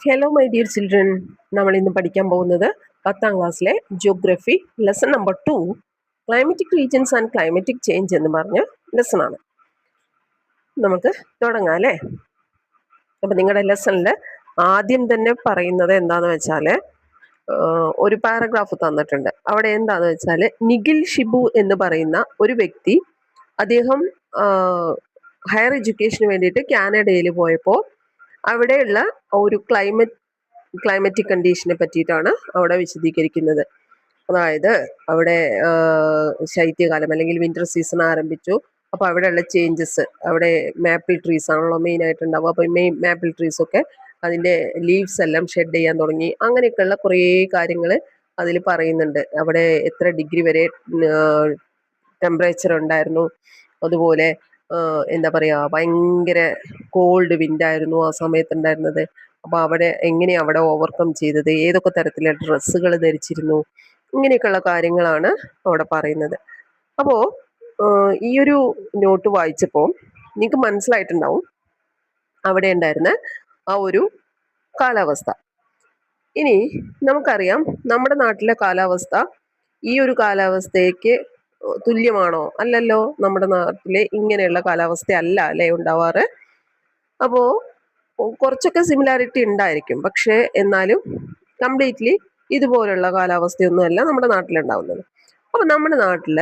Hello my dear children, നമ്മൾ ഇന്ന് പഠിക്കാൻ പോകുന്നത് 10ാം ക്ലാസ്സിലെ geography lesson number 2 climatic regions and climatic change എന്ന് പറഞ്ഞ ലെസൺ ആണ്. നമുക്ക് തുടങ്ങാം അല്ലേ? അപ്പം നിങ്ങളുടെ ലെസണിൽ ആദ്യം തന്നെ പറയുന്നത് എന്താണെന്ന് വെച്ചാൽ ഒരു പാരഗ്രാഫ് തന്നിട്ടുണ്ട്. അവിടെ എന്താണെന്ന് വെച്ചാൽ നിഖിൽ ഷിബു എന്ന് പറയുന്ന ഒരു വ്യക്തി, അദ്ദേഹം ഹയർ എഡ്യൂക്കേഷന് വേണ്ടിയിട്ട് കാനഡയിൽ പോയപ്പോൾ അവിടെയുള്ള ഒരു ക്ലൈമറ്റിക് കണ്ടീഷനെ പറ്റിയിട്ടാണ് അവിടെ വിശദീകരിക്കുന്നത്. അതായത് അവിടെ ശൈത്യകാലം അല്ലെങ്കിൽ വിന്റർ സീസൺ ആരംഭിച്ചു. അപ്പോൾ അവിടെയുള്ള ചേഞ്ചസ്, അവിടെ മാപ്പിൾ ട്രീസ് ആണല്ലോ മെയിൻ ആയിട്ടുണ്ടാവുക. അപ്പോൾ മാപ്പിൾ ട്രീസ് ഒക്കെ അതിൻ്റെ ലീവ്സ് എല്ലാം ഷെഡ് ചെയ്യാൻ തുടങ്ങി. അങ്ങനെയൊക്കെയുള്ള കുറേ കാര്യങ്ങൾ അതിൽ പറയുന്നുണ്ട്. അവിടെ എത്ര ഡിഗ്രി വരെ ടെമ്പറേച്ചർ ഉണ്ടായിരുന്നു, അതുപോലെ എന്താ പറയുക, ഭയങ്കര കോൾഡ് വിൻഡായിരുന്നു ആ സമയത്തുണ്ടായിരുന്നത്. അപ്പോൾ എങ്ങനെയാണ് അവിടെ ഓവർകം ചെയ്തത്, ഏതൊക്കെ തരത്തിലുള്ള ഡ്രസ്സുകൾ ധരിച്ചിരുന്നു, ഇങ്ങനെയൊക്കെയുള്ള കാര്യങ്ങളാണ് അവിടെ പറയുന്നത്. അപ്പോൾ ഈ ഒരു നോട്ട് വായിച്ചപ്പോൾ നിങ്ങൾക്ക് മനസ്സിലായിട്ടുണ്ടാവും അവിടെ ഉണ്ടായിരുന്ന ആ ഒരു കാലാവസ്ഥ. ഇനി നമുക്കറിയാം നമ്മുടെ നാട്ടിലെ കാലാവസ്ഥ ഈ ഒരു കാലാവസ്ഥയ്ക്ക് തുല്യമാണോ? അല്ലല്ലോ. നമ്മുടെ നാട്ടിലെ ഇങ്ങനെയുള്ള കാലാവസ്ഥ അല്ല അല്ലേ ഉണ്ടാവാറ്. അപ്പോൾ കുറച്ചൊക്കെ സിമിലാരിറ്റി ഉണ്ടായിരിക്കും, പക്ഷേ എന്നാലും കംപ്ലീറ്റ്ലി ഇതുപോലുള്ള കാലാവസ്ഥയൊന്നുമല്ല നമ്മുടെ നാട്ടിലുണ്ടാവുന്നത്. അപ്പോൾ നമ്മുടെ നാട്ടിൽ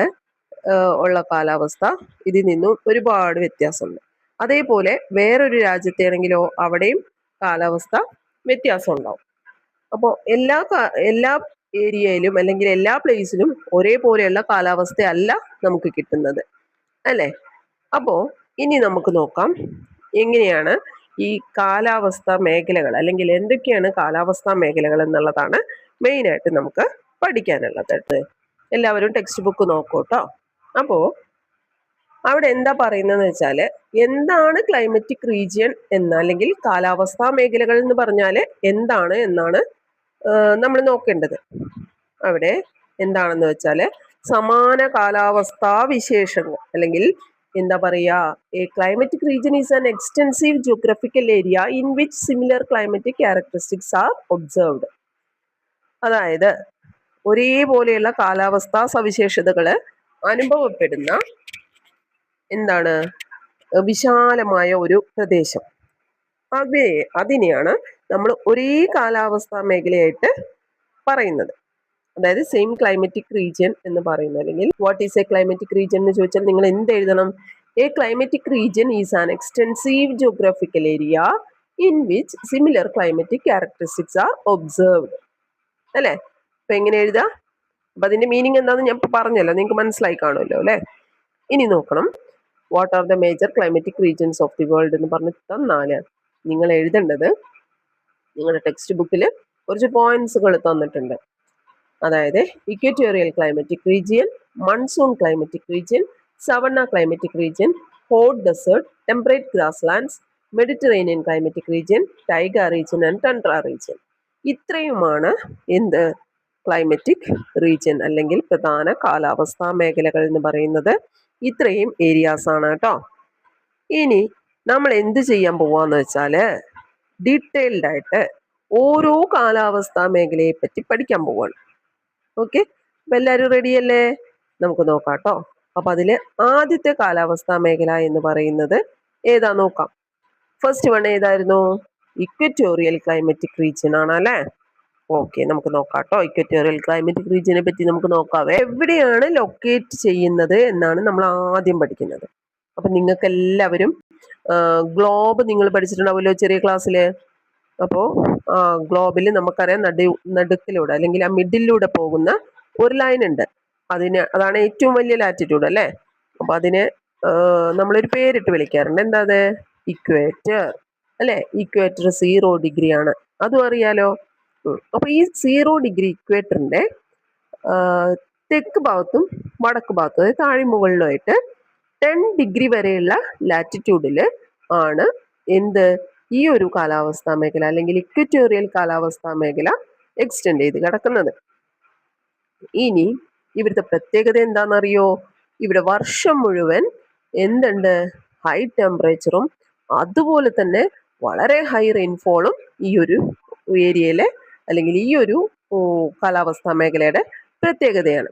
ഉള്ള കാലാവസ്ഥ ഇതിൽ നിന്നും ഒരുപാട് വ്യത്യാസമുണ്ട്. അതേപോലെ വേറൊരു രാജ്യത്താണെങ്കിലോ അവിടെയും കാലാവസ്ഥ വ്യത്യാസം ഉണ്ടാവും. അപ്പോൾ എല്ലാ ഏരിയയിലും അല്ലെങ്കിൽ എല്ലാ പ്ലേസിലും ഒരേപോലെയുള്ള കാലാവസ്ഥയല്ല നമുക്ക് കിട്ടുന്നത് അല്ലേ? അപ്പോൾ ഇനി നമുക്ക് നോക്കാം എങ്ങനെയാണ് ഈ കാലാവസ്ഥാ മേഖലകൾ, അല്ലെങ്കിൽ എന്തൊക്കെയാണ് കാലാവസ്ഥാ മേഖലകൾ എന്നുള്ളതാണ് മെയിനായിട്ട് നമുക്ക് പഠിക്കാനുള്ളത്. എല്ലാവരും ടെക്സ്റ്റ് ബുക്ക് നോക്കൂ കേട്ടോ. അപ്പോൾ അവിടെ എന്താ പറയുന്നതെന്ന് വെച്ചാൽ, എന്താണ് ക്ലൈമറ്റിക് റീജിയൻ എന്ന്, അല്ലെങ്കിൽ കാലാവസ്ഥാ മേഖലകൾ എന്ന് പറഞ്ഞാൽ എന്താണ് എന്നാണ് നമ്മൾ നോക്കേണ്ടത്. അവിടെ എന്താണെന്ന് വെച്ചാൽ സമാന കാലാവസ്ഥാ വിശേഷങ്ങൾ, അല്ലെങ്കിൽ എന്താ പറയുക, A climatic region is an extensive geographical area in which similar climatic characteristics are observed. അതായത് ഒരേപോലെയുള്ള കാലാവസ്ഥാ സവിശേഷതകൾ അനുഭവപ്പെടുന്ന എന്താണ് വിശാലമായ ഒരു പ്രദേശം. അതിനെയാണ് നമ്മൾ ഒരേ കാലാവസ്ഥാ മേഖലയായിട്ട് പറയുന്നത്. അതായത് സെയിം ക്ലൈമറ്റിക് റീജിയൻ എന്ന് പറയുന്നത്. അല്ലെങ്കിൽ what is A climatic region എന്ന് ചോദിച്ചാൽ നിങ്ങൾ എന്ത് എഴുതണം? A climatic region is an extensive geographical area in which similar climatic characteristics are observed. അല്ലേ? അപ്പൊ എങ്ങനെ എഴുതാം? അപ്പൊ അതിന്റെ മീനിങ് എന്താണെന്ന് ഞാൻ പറഞ്ഞല്ലോ, നിങ്ങൾക്ക് മനസ്സിലായി കാണുമല്ലോ അല്ലേ? ഇനി നോക്കണം, what are the major climatic regions of the world എന്ന് പറഞ്ഞ് തന്നാല് നിങ്ങൾ എഴുതേണ്ടത്, നിങ്ങളുടെ ടെക്സ്റ്റ് ബുക്കിൽ കുറച്ച് പോയിന്റ്സുകൾ തന്നിട്ടുണ്ട്. അതായത് equatorial climatic region, monsoon climatic region, savanna climatic region, hot desert, temperate grasslands, Mediterranean climatic region, taiga region and tundra region. ഇത്രയുമാണ് എന്ത് ക്ലൈമറ്റിക് റീജിയൻ, അല്ലെങ്കിൽ പ്രധാന കാലാവസ്ഥാ മേഖലകൾ എന്ന് പറയുന്നത്. ഇത്രയും ഏരിയാസ് ആണ് കേട്ടോ. ഇനി നമ്മൾ എന്ത് ചെയ്യാൻ പോവാന്ന് വെച്ചാൽ, ഡീറ്റെയിൽഡ് ആയിട്ട് ഓരോ കാലാവസ്ഥാ മേഖലയെ പറ്റി പഠിക്കാൻ പോവാണ്. ഓക്കെ, അപ്പൊ എല്ലാവരും റെഡി അല്ലേ? നമുക്ക് നോക്കാം കേട്ടോ. അപ്പൊ അതില് ആദ്യത്തെ കാലാവസ്ഥാ മേഖല എന്ന് പറയുന്നത് ഏതാ നോക്കാം. ഫസ്റ്റ് വൺ ഏതായിരുന്നു? ഇക്വറ്റോറിയൽ ക്ലൈമറ്റിക് റീജിയൻ ആണ് അല്ലേ? ഓക്കെ, നമുക്ക് നോക്കാം കേട്ടോ. ഇക്വറ്റോറിയൽ ക്ലൈമറ്റിക് റീജിയനെ പറ്റി നമുക്ക് നോക്കാം. എവിടെയാണ് ലൊക്കേറ്റ് ചെയ്യുന്നത് എന്നാണ് നമ്മൾ ആദ്യം പഠിക്കുന്നത്. അപ്പൊ നിങ്ങൾക്ക് എല്ലാവരും ഗ്ലോബ് നിങ്ങൾ പഠിച്ചിട്ടുണ്ടാവുമല്ലോ ചെറിയ ക്ലാസ്സില്. അപ്പോൾ ഗ്ലോബിൽ നമുക്കറിയാം നടുക്കിലൂടെ അല്ലെങ്കിൽ ആ മിഡിലൂടെ പോകുന്ന ഒരു ലൈൻ ഉണ്ട്. അതാണ് ഏറ്റവും വലിയ ലാറ്റിറ്റ്യൂഡ് അല്ലേ? അപ്പൊ അതിനെ നമ്മളൊരു പേരിട്ട് വിളിക്കാറുണ്ട്. എന്താ അത്? ഇക്വേറ്റർ അല്ലെ? ഇക്വേറ്റർ 0 ഡിഗ്രി ആണ്, അതും അറിയാലോ. അപ്പൊ ഈ 0 ഡിഗ്രി ഇക്വേറ്ററിന്റെ തെക്ക് ഭാഗത്തും വടക്ക് ഭാഗത്തും, അതായത് താഴെ മുകളിലുമായിട്ട് 10 ഡിഗ്രി വരെയുള്ള ലാറ്റിറ്റ്യൂഡിൽ ആണ് എന്ത് ഈ ഒരു കാലാവസ്ഥാ മേഖല, അല്ലെങ്കിൽ ഇക്വറ്റോറിയൽ കാലാവസ്ഥാ മേഖല എക്സ്റ്റെൻഡ് ചെയ്ത് കിടക്കുന്നത്. ഇനി ഇവിടുത്തെ പ്രത്യേകത എന്താണെന്നറിയോ? ഇവിടെ വർഷം മുഴുവൻ എന്തുണ്ട്? ഹൈ ടെമ്പറേച്ചറും അതുപോലെ തന്നെ വളരെ ഹൈ റെയിൻഫോളും ഈ ഒരു ഏരിയയിലെ അല്ലെങ്കിൽ ഈ ഒരു കാലാവസ്ഥാ മേഖലയുടെ പ്രത്യേകതയാണ്.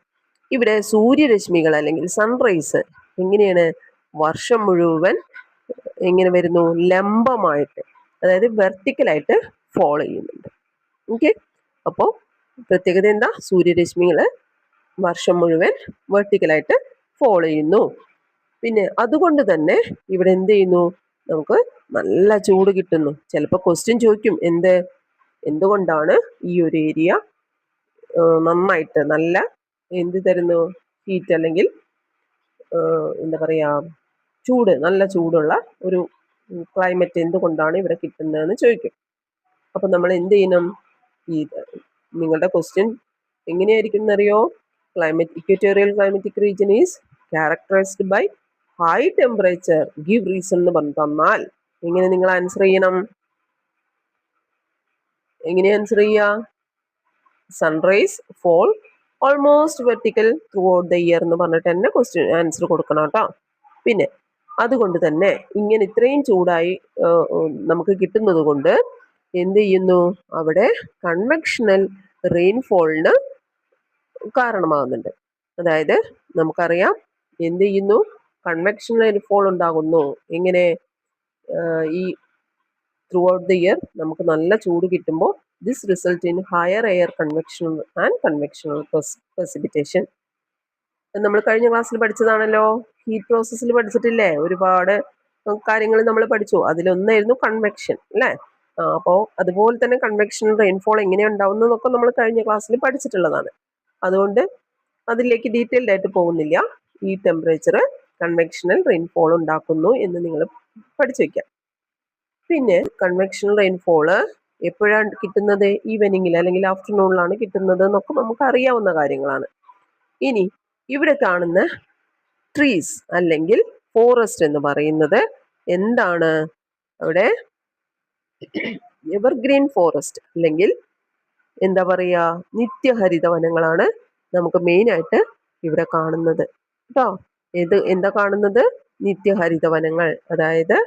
ഇവിടെ സൂര്യരശ്മികൾ അല്ലെങ്കിൽ സൺറൈസ് എങ്ങനെയാണ് വർഷം മുഴുവൻ എങ്ങനെ വരുന്നു, ലംബമായിട്ട്, അതായത് വെർട്ടിക്കലായിട്ട് ഫോളോ ചെയ്യുന്നുണ്ട്. ഓക്കെ, അപ്പോൾ പ്രത്യേകത എന്താ, സൂര്യരശ്മികൾ വർഷം മുഴുവൻ വെർട്ടിക്കലായിട്ട് ഫോളോ ചെയ്യുന്നു. പിന്നെ അതുകൊണ്ട് തന്നെ ഇവിടെ എന്ത് ചെയ്യുന്നു, നമുക്ക് നല്ല ചൂട് കിട്ടുന്നു. ചിലപ്പോൾ ക്വസ്റ്റ്യൻ ചോദിക്കും, എന്തുകൊണ്ടാണ് ഈ ഒരു ഏരിയ നന്നായിട്ട് നല്ല എന്ത് തരുന്നു, ഹീറ്റ് അല്ലെങ്കിൽ എന്താ പറയാ ചൂട്, നല്ല ചൂടുള്ള ഒരു ക്ലൈമറ്റ് എന്തുകൊണ്ടാണ് ഇവിടെ കിട്ടുന്നതെന്ന് ചോദിക്കും. അപ്പൊ നമ്മൾ എന്ത് ചെയ്യണം, ഈ നിങ്ങളുടെ ക്വസ്റ്റ്യൻ എങ്ങനെയായിരിക്കും എന്നറിയോ, equatorial climatic region is characterised by high temperature, give reason എന്ന് പറഞ്ഞു തന്നാൽ എങ്ങനെ നിങ്ങൾ ആൻസർ ചെയ്യണം, എങ്ങനെ ആൻസർ ചെയ്യുക, sun rays fall almost vertical throughout the year എന്ന് പറഞ്ഞിട്ട് തന്നെ ക്വസ്റ്റ്യൻ ആൻസർ കൊടുക്കണം കേട്ടോ. പിന്നെ അതുകൊണ്ട് തന്നെ ഇങ്ങനെ ഇത്രയും ചൂടായി നമുക്ക് കിട്ടുന്നത് കൊണ്ട് എന്ത് ചെയ്യുന്നു, അവിടെ കൺവെക്ഷണൽ റെയിൻഫോളിന് കാരണമാകുന്നുണ്ട്. അതായത് നമുക്കറിയാം എന്ത് ചെയ്യുന്നു, കൺവെക്ഷണൽ റെയിൻഫോൾ ഉണ്ടാകുന്നു. എങ്ങനെ, ഈ ത്രൂ ഔട്ട് ദ ഇയർ നമുക്ക് നല്ല ചൂട് കിട്ടുമ്പോൾ this result in higher air convection and convectional precipitation. നമ്മൾ കഴിഞ്ഞ ക്ലാസ്സിൽ പഠിച്ചതാണല്ലോ, ഹീറ്റ് പ്രോസസ്സിൽ പഠിച്ചിട്ടില്ലേ, ഒരുപാട് കാര്യങ്ങൾ നമ്മൾ പഠിച്ചു. അതിലൊന്നായിരുന്നു കൺവെക്ഷൻ അല്ലേ. അപ്പോൾ അതുപോലെ തന്നെ കൺവെക്ഷൻ റെയിൻഫോൾ എങ്ങനെയാണ് ഉണ്ടാവുന്നതൊക്കെ നമ്മൾ കഴിഞ്ഞ ക്ലാസ്സിൽ പഠിച്ചിട്ടുള്ളതാണ്. അതുകൊണ്ട് അതിലേക്ക് ഡീറ്റെയിൽഡ് ആയിട്ട് പോകുന്നില്ല. ഈ ടെമ്പറേച്ചർ കൺവെക്ഷണൽ റെയിൻഫോൾ ഉണ്ടാക്കുന്നു എന്ന് നിങ്ങൾ പഠിച്ചു വയ്ക്കാം. പിന്നെ കൺവെക്ഷണൽ റെയിൻഫോള് എപ്പോഴാണ് കിട്ടുന്നത്, ഈവനിങ്ങിൽ അല്ലെങ്കിൽ ആഫ്റ്റർനൂണിലാണ് കിട്ടുന്നത് എന്നൊക്കെ നമുക്ക് അറിയാവുന്ന കാര്യങ്ങളാണ്. ഇനി ഇവിടെ കാണുന്ന ട്രീസ് അല്ലെങ്കിൽ ഫോറസ്റ്റ് എന്ന് പറയുന്നത് എന്താണ്, അവിടെ എവർഗ്രീൻ ഫോറസ്റ്റ് അല്ലെങ്കിൽ എന്താ പറയാ നിത്യഹരിത വനങ്ങളാണ് നമുക്ക് മെയിൻ ആയിട്ട് ഇവിടെ കാണുന്നത് കേട്ടോ. എന്താ കാണുന്നത്, നിത്യഹരിത വനങ്ങൾ, അതായത്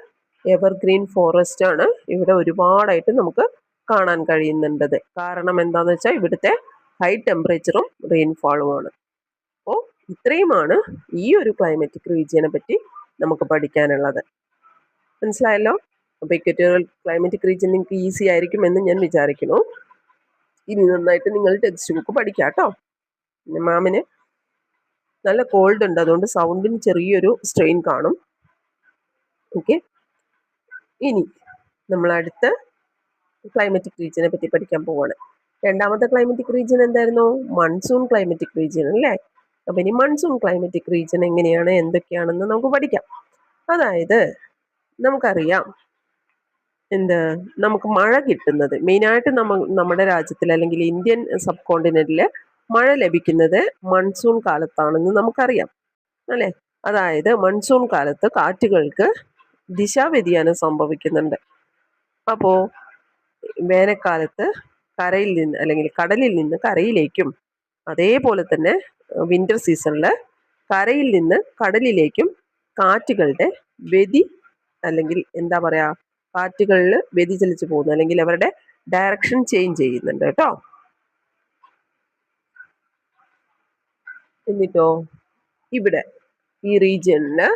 എവർഗ്രീൻ ഫോറസ്റ്റ് ആണ് ഇവിടെ ഒരുപാടായിട്ട് നമുക്ക് കാണാൻ കഴിയുന്നുണ്ട്. കാരണം എന്താന്ന് വെച്ചാൽ ഇവിടുത്തെ ഹൈ ടെമ്പറേച്ചറും റെയിൻഫാളുമാണ്. അപ്പോൾ ഇത്രയുമാണ് ഈ ഒരു ക്ലൈമറ്റിക് റീജിയനെ പറ്റി നമുക്ക് പഠിക്കാനുള്ളത്. മനസ്സിലായല്ലോ? അപ്പൊ ഇക്വറ്റോറിയൽ ക്ലൈമറ്റിക് റീജിയൻ നിങ്ങൾക്ക് ഈസി ആയിരിക്കും എന്ന് ഞാൻ വിചാരിക്കുന്നു. ഇനി നന്നായിട്ട് നിങ്ങൾ ടെക്സ്റ്റ് ബുക്ക് പഠിക്കാം കേട്ടോ. പിന്നെ മാമിന് നല്ല കോൾഡ് ഉണ്ട്, അതുകൊണ്ട് സൗണ്ടിന് ചെറിയൊരു സ്ട്രെയിൻ കാണും. ഓക്കെ, ഇനി നമ്മൾ അടുത്ത ക്ലൈമറ്റിക് റീജിയനെ പറ്റി പഠിക്കാൻ പോവാണ്. രണ്ടാമത്തെ ക്ലൈമറ്റിക് റീജിയൻ എന്തായിരുന്നു, മൺസൂൺ ക്ലൈമറ്റിക് റീജിയൻ അല്ലേ. അപ്പൊ ഇനി മൺസൂൺ ക്ലൈമറ്റിക് റീജിയൻ എങ്ങനെയാണ്, എന്തൊക്കെയാണെന്ന് നമുക്ക് പഠിക്കാം. അതായത് നമുക്കറിയാം നമുക്ക് മഴ കിട്ടുന്നത് മെയിനായിട്ട് നമ്മുടെ രാജ്യത്തിൽ അല്ലെങ്കിൽ ഇന്ത്യൻ സബ് കോണ്ടിനെന്റിൽ മഴ ലഭിക്കുന്നത് മൺസൂൺ കാലത്താണെന്ന് നമുക്കറിയാം അല്ലെ. അതായത് മൺസൂൺ കാലത്ത് കാറ്റുകൾക്ക് ദിശാവ്യതിയാനം സംഭവിക്കുന്നുണ്ട്. അപ്പോ വേനൽക്കാലത്ത് കരയിൽ നിന്ന് അല്ലെങ്കിൽ കടലിൽ നിന്ന് കരയിലേക്കും, അതേപോലെ തന്നെ വിന്റർ സീസണിൽ കരയിൽ നിന്ന് കടലിലേക്കും കാറ്റുകളുടെ അല്ലെങ്കിൽ എന്താ പറയാ കാറ്റുകളിൽ വ്യതിചലിച്ചു പോകുന്നു, അല്ലെങ്കിൽ അവരുടെ ഡയറക്ഷൻ ചേഞ്ച് ചെയ്യുന്നുണ്ട് കേട്ടോ. എന്നിട്ടോ ഇവിടെ ഈ റീജിയനില്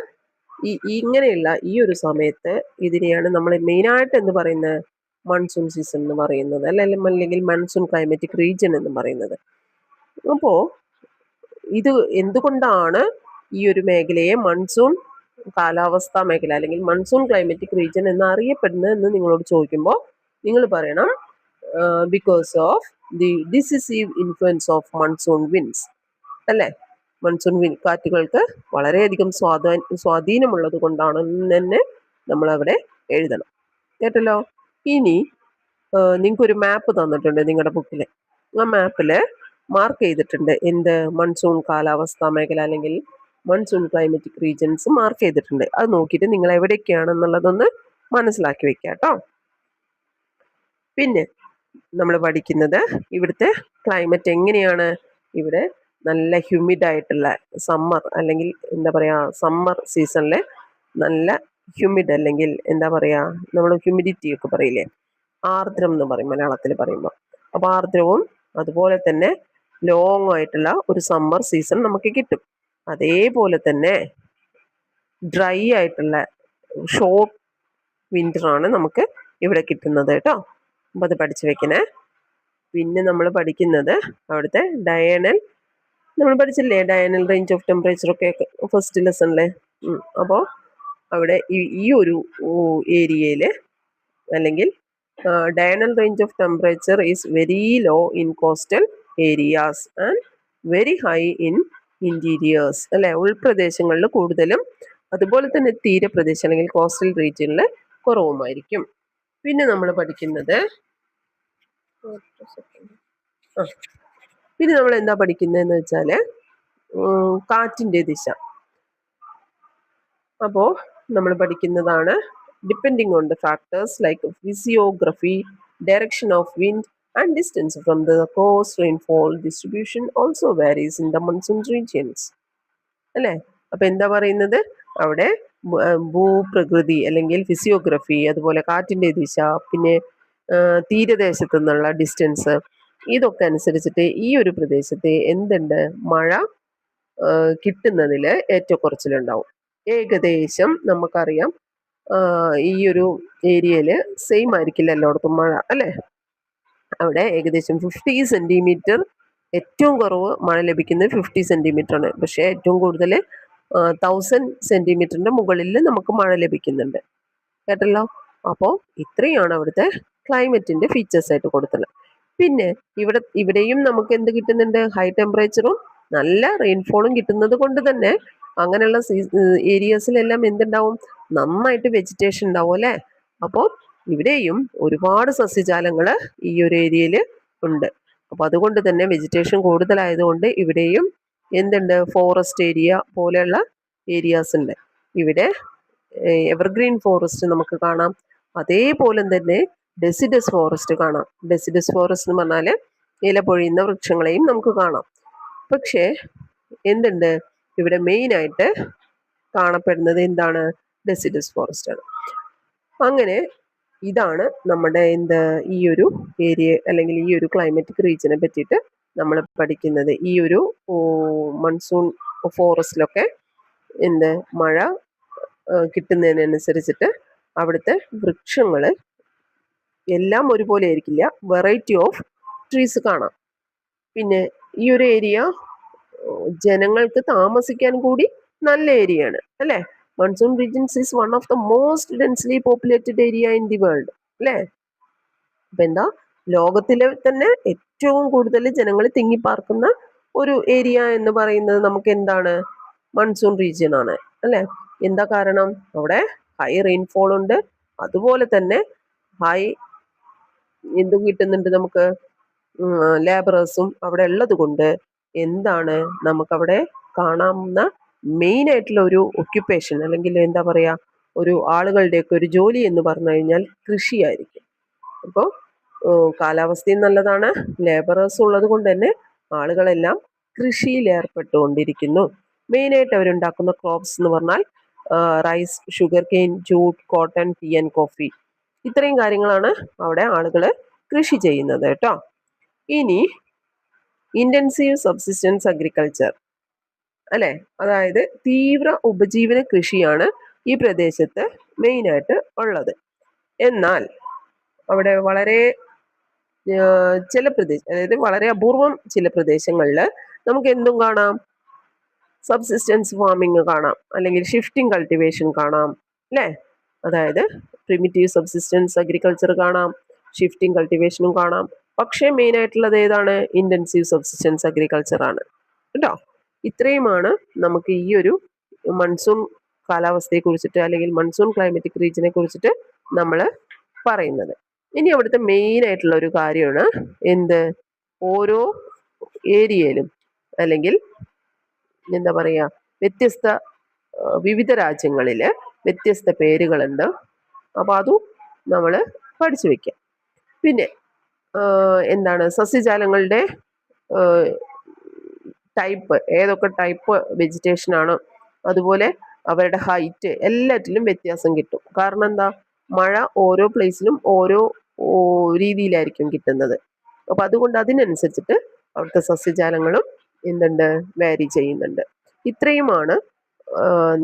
ഇങ്ങനെയുള്ള ഈ ഒരു സമയത്ത് ഇതിനെയാണ് നമ്മൾ മെയിനായിട്ട് എന്ന് പറയുന്നത് മൺസൂൺ സീസൺ എന്ന് പറയുന്നത്, അല്ലെങ്കിൽ മൺസൂൺ ക്ലൈമറ്റിക് റീജിയൻ എന്ന് പറയുന്നത്. അപ്പോ ഇത് എന്തുകൊണ്ടാണ് ഈ ഒരു മേഖലയെ മൺസൂൺ കാലാവസ്ഥാ മേഖല അല്ലെങ്കിൽ മൺസൂൺ ക്ലൈമറ്റിക് റീജിയൻ എന്ന് അറിയപ്പെടുന്നത് എന്ന് നിങ്ങളോട് ചോദിക്കുമ്പോൾ നിങ്ങൾ പറയണം because of the decisive influence of monsoon winds അല്ലേ. മൺസൂൺ കാറ്റുകൾക്ക് വളരെയധികം സ്വാധീനമുള്ളത് കൊണ്ടാണെന്ന് തന്നെ നമ്മൾ അവിടെ എഴുതണം. കേട്ടല്ലോ. ഇനി നിങ്ങൾക്കൊരു മാപ്പ് തന്നിട്ടുണ്ട് നിങ്ങളുടെ ബുക്കിൽ. ആ മാപ്പില് മാർക്ക് ചെയ്തിട്ടുണ്ട് മൺസൂൺ കാലാവസ്ഥാ മേഖല അല്ലെങ്കിൽ മൺസൂൺ ക്ലൈമറ്റിക് റീജിയൻസ് മാർക്ക് ചെയ്തിട്ടുണ്ട്. അത് നോക്കിയിട്ട് നിങ്ങൾ എവിടേക്കാണെന്നുള്ളതൊന്ന് മനസ്സിലാക്കി വെക്കുക കേട്ടോ. പിന്നെ നമ്മൾ പഠിക്കുന്നത് ഇവിടുത്തെ ക്ലൈമറ്റ് എങ്ങനെയാണ്. ഇവിടെ നല്ല ഹ്യൂമിഡ് ആയിട്ടുള്ള സമ്മർ അല്ലെങ്കിൽ എന്താ പറയാ സമ്മർ സീസണിലെ നല്ല ഹ്യൂമിഡ് അല്ലെങ്കിൽ എന്താ പറയാ നമ്മൾ ഹ്യൂമിഡിറ്റി ഒക്കെ പറയില്ലേ, ആർദ്രം എന്ന് പറയും മലയാളത്തിൽ പറയുമ്പോൾ. അപ്പോൾ ആർദ്രവും അതുപോലെ തന്നെ ലോങ് ആയിട്ടുള്ള ഒരു സമ്മർ സീസൺ നമുക്ക് കിട്ടും. അതേപോലെ തന്നെ ഡ്രൈ ആയിട്ടുള്ള ഷോർട്ട് വിന്റർ ആണ് നമുക്ക് ഇവിടെ കിട്ടുന്നത് കേട്ടോ. അപ്പോൾ അത് പഠിച്ചു വെക്കണേ. പിന്നെ നമ്മൾ പഠിക്കുന്നത് അവിടുത്തെ ഡയനൽ, നമ്മൾ പഠിച്ചില്ലേ ഡയനൽ റേഞ്ച് ഓഫ് ടെമ്പറേച്ചർ ഒക്കെ ഫസ്റ്റ് ലെസണിലെ. അപ്പോൾ അവിടെ ഈ ഒരു ഏരിയയിൽ അല്ലെങ്കിൽ diurnal range of temperature is very low in coastal areas and very high in interiors അല്ലെ, ഉൾപ്രദേശങ്ങളിൽ കൂടുതലും അതുപോലെ തന്നെ തീരപ്രദേശം അല്ലെങ്കിൽ കോസ്റ്റൽ റീജിയനിൽ കുറവുമായിരിക്കും. പിന്നെ നമ്മൾ പഠിക്കുന്നത് പിന്നെ നമ്മൾ എന്താ പഠിക്കുന്നതെന്ന് വെച്ചാൽ കാറ്റിന്റെ ദിശ. അപ്പോൾ നമ്മൾ പഠിക്കുന്നതാണ് depending on the factors like physiography, direction of wind and distance from the cost, rainfall distribution also varies in the monsoon regions അല്ലേ. അപ്പൊ എന്താ പറയുന്നത്, അവിടെ ഭൂപ്രകൃതി അല്ലെങ്കിൽ ഫിസിയോഗ്രഫി, അതുപോലെ കാറ്റിന്റെ ദിശ, പിന്നെ തീരദേശത്തു നിന്നുള്ള ഡിസ്റ്റൻസ്, ഇതൊക്കെ അനുസരിച്ചിട്ട് ഈ ഒരു പ്രദേശത്തെ എന്തുണ്ട്, മഴ കിട്ടുന്നതിൽ ഏറ്റക്കുറച്ചിലുണ്ടാവും. ഏകദേശം നമുക്കറിയാം ഈ ഒരു ഏരിയയിൽ സെയിം ആയിരിക്കില്ല എല്ലായിടത്തും മഴ അല്ലേ. അവിടെ ഏകദേശം 50 സെന്റിമീറ്റർ, ഏറ്റവും കുറവ് മഴ ലഭിക്കുന്നത് 50 സെന്റിമീറ്റർ ആണ്. പക്ഷേ ഏറ്റവും കൂടുതൽ 1000 സെന്റിമീറ്ററിന്റെ മുകളിൽ നമുക്ക് മഴ ലഭിക്കുന്നുണ്ട് കേട്ടല്ലോ. അപ്പോൾ ഇത്രയാണ് അവിടുത്തെ ക്ലൈമറ്റിന്റെ ഫീച്ചേഴ്സ് ആയിട്ട് കൊടുത്തത്. പിന്നെ ഇവിടെയും നമുക്ക് എന്ത് കിട്ടുന്നുണ്ട്, ഹൈ ടെമ്പറേച്ചറും നല്ല റെയിൻഫോളും കിട്ടുന്നത് കൊണ്ട് തന്നെ അങ്ങനെയുള്ള ഏരിയസിലെല്ലാം എന്തുണ്ടാവും, നന്നായിട്ട് വെജിറ്റേഷൻ ഉണ്ടാവും അല്ലേ. അപ്പോൾ ഇവിടെയും ഒരുപാട് സസ്യജാലങ്ങൾ ഈ ഒരു ഏരിയയിൽ ഉണ്ട്. അപ്പൊ അതുകൊണ്ട് തന്നെ വെജിറ്റേഷൻ കൂടുതലായതുകൊണ്ട് ഇവിടെയും എന്തുണ്ട്, ഫോറസ്റ്റ് ഏരിയ പോലെയുള്ള ഏരിയാസ് ഉണ്ട്. ഇവിടെ എവർഗ്രീൻ ഫോറസ്റ്റ് നമുക്ക് കാണാം. അതേപോലെ തന്നെ ഡെസിഡസ് ഫോറസ്റ്റ് കാണാം. ഡെസിഡസ് ഫോറസ്റ്റ് എന്ന് പറഞ്ഞാൽ ഇല പൊഴിയുന്ന വൃക്ഷങ്ങളെയും നമുക്ക് കാണാം. പക്ഷേ എന്തുണ്ട്, ഇവിടെ മെയിൻ ആയിട്ട് കാണപ്പെടുന്നത് എന്താണ്, ഡെസിഡസ് ഫോറസ്റ്റ് ആണ്. അങ്ങനെ ഇതാണ് നമ്മുടെ ഈ ഒരു ഏരിയ അല്ലെങ്കിൽ ഈ ഒരു ക്ലൈമറ്റിക് റീജിയനെ പറ്റിയിട്ട് നമ്മൾ പഠിക്കുന്നത്. ഈ ഒരു മൺസൂൺ ഫോറസ്റ്റിലൊക്കെ മഴ കിട്ടുന്നതിനനുസരിച്ചിട്ട് അവിടുത്തെ വൃക്ഷങ്ങൾ എല്ലാം ഒരുപോലെ ആയിരിക്കില്ല, വെറൈറ്റി ഓഫ് ട്രീസ് കാണാം. പിന്നെ ഈ ഒരു ഏരിയ ജനങ്ങൾക്ക് താമസിക്കാൻ കൂടി നല്ല ഏരിയ ആണ് അല്ലേ. Monsoon regions is one of the most densely populated area in the world അല്ലേ. അപ്പൊ എന്താ, ലോകത്തിലെ തന്നെ ഏറ്റവും കൂടുതൽ ജനങ്ങൾ തിങ്ങിപ്പാർക്കുന്ന ഒരു ഏരിയ എന്ന് പറയുന്നത് നമുക്ക് എന്താണ്, മൺസൂൺ റീജിയൻ ആണ് അല്ലെ. എന്താ കാരണം, അവിടെ ഹൈ റെയിൻഫോൾ ഉണ്ട്, അതുപോലെ തന്നെ ഹൈ എന്തും കിട്ടുന്നുണ്ട് നമുക്ക്, ലേബറേഴ്സും അവിടെ ഉള്ളത് കൊണ്ട് എന്താണ്, നമുക്കവിടെ കാണാവുന്ന മെയിൻ ആയിട്ടുള്ള ഒരു ഒക്യുപ്പേഷൻ അല്ലെങ്കിൽ എന്താ പറയാ, ഒരു ആളുകളുടെയൊക്കെ ഒരു ജോലി എന്ന് പറഞ്ഞു കഴിഞ്ഞാൽ കൃഷിയായിരിക്കും. അപ്പോൾ കാലാവസ്ഥയും നല്ലതാണ്, ലേബറേഴ്സ് ഉള്ളത് കൊണ്ട് തന്നെ ആളുകളെല്ലാം കൃഷിയിൽ ഏർപ്പെട്ടുകൊണ്ടിരിക്കുന്നു. മെയിനായിട്ട് അവരുണ്ടാക്കുന്ന ക്രോപ്സ് എന്ന് പറഞ്ഞാൽ rice, sugarcane, jute, cotton, tea and coffee, ഇത്രയും കാര്യങ്ങളാണ് അവിടെ ആളുകൾ കൃഷി ചെയ്യുന്നത് കേട്ടോ. ഇനി ഇന്റൻസീവ് സബ്സിസ്റ്റൻസ് അഗ്രികൾച്ചർ അല്ലെ, അതായത് തീവ്ര ഉപജീവന കൃഷിയാണ് ഈ പ്രദേശത്ത് മെയിനായിട്ട് ഉള്ളത്. എന്നാൽ അവിടെ വളരെ ചില പ്രദേശം, അതായത് വളരെ അപൂർവം ചില പ്രദേശങ്ങളിൽ നമുക്ക് എന്തും കാണാം, സബ്സിസ്റ്റൻസ് ഫാമിംഗ് കാണാം, അല്ലെങ്കിൽ ഷിഫ്റ്റിംഗ് കൾട്ടിവേഷൻ കാണാം അല്ലേ. അതായത് പ്രിമിറ്റീവ് സബ്സിസ്റ്റൻസ് അഗ്രികൾച്ചർ കാണാം, ഷിഫ്റ്റിംഗ് കൾട്ടിവേഷനും കാണാം. പക്ഷേ മെയിൻ ആയിട്ടുള്ളത് ഏതാണ്, ഇന്റൻസീവ് സബ്സിസ്റ്റൻസ് അഗ്രികൾച്ചർ ആണ് കേട്ടോ. ഇത്രയുമാണ് നമുക്ക് ഈ ഒരു മൺസൂൺ കാലാവസ്ഥയെ കുറിച്ചിട്ട് അല്ലെങ്കിൽ മൺസൂൺ ക്ലൈമറ്റിക് റീജിയനെ കുറിച്ചിട്ട് നമ്മൾ പറയുന്നത്. ഇനി അവിടുത്തെ മെയിൻ ആയിട്ടുള്ള ഒരു കാര്യമാണ് ഓരോ ഏരിയയിലും അല്ലെങ്കിൽ എന്താ പറയാ, വിവിധ രാജ്യങ്ങളിൽ വ്യത്യസ്ത പേരുകളുണ്ട്. അപ്പൊ അതും നമ്മൾ പഠിച്ചു വെക്കാം. പിന്നെ സസ്യജാലങ്ങളുടെ ടൈപ്പ്, ഏതൊക്കെ ടൈപ്പ് വെജിറ്റേഷൻ ആണ്, അതുപോലെ അവരുടെ ഹൈറ്റ്, എല്ലാറ്റിലും വ്യത്യാസം കിട്ടും. കാരണം എന്താ, മഴ ഓരോ പ്ലേസിലും ഓരോ രീതിയിലായിരിക്കും കിട്ടുന്നത്. അപ്പൊ അതുകൊണ്ട് അതിനനുസരിച്ചിട്ട് അവിടുത്തെ സസ്യജാലങ്ങളും എന്തുണ്ട്, വാരി ചെയ്യുന്നുണ്ട്. ഇത്രയുമാണ്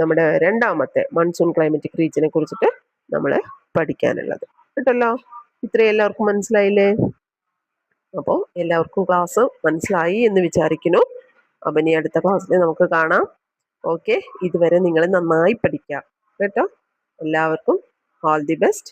നമ്മുടെ രണ്ടാമത്തെ മൺസൂൺ ക്ലൈമറ്റിക് റീജിയനെ കുറിച്ചിട്ട് നമ്മൾ പഠിക്കാനുള്ളത് കേട്ടല്ലോ. ഇത്രയും എല്ലാവർക്കും മനസ്സിലായില്ലേ? അപ്പോൾ എല്ലാവർക്കും ക്ലാസ് മനസ്സിലായി എന്ന് വിചാരിക്കുന്നു. അപ്പം ഇനി അടുത്ത ക്ലാസ്സിൽ നമുക്ക് കാണാം. ഓക്കെ, ഇതുവരെ നിങ്ങൾ നന്നായി പഠിക്കാം കേട്ടോ. എല്ലാവർക്കും ഓൾ ദി ബെസ്റ്റ്.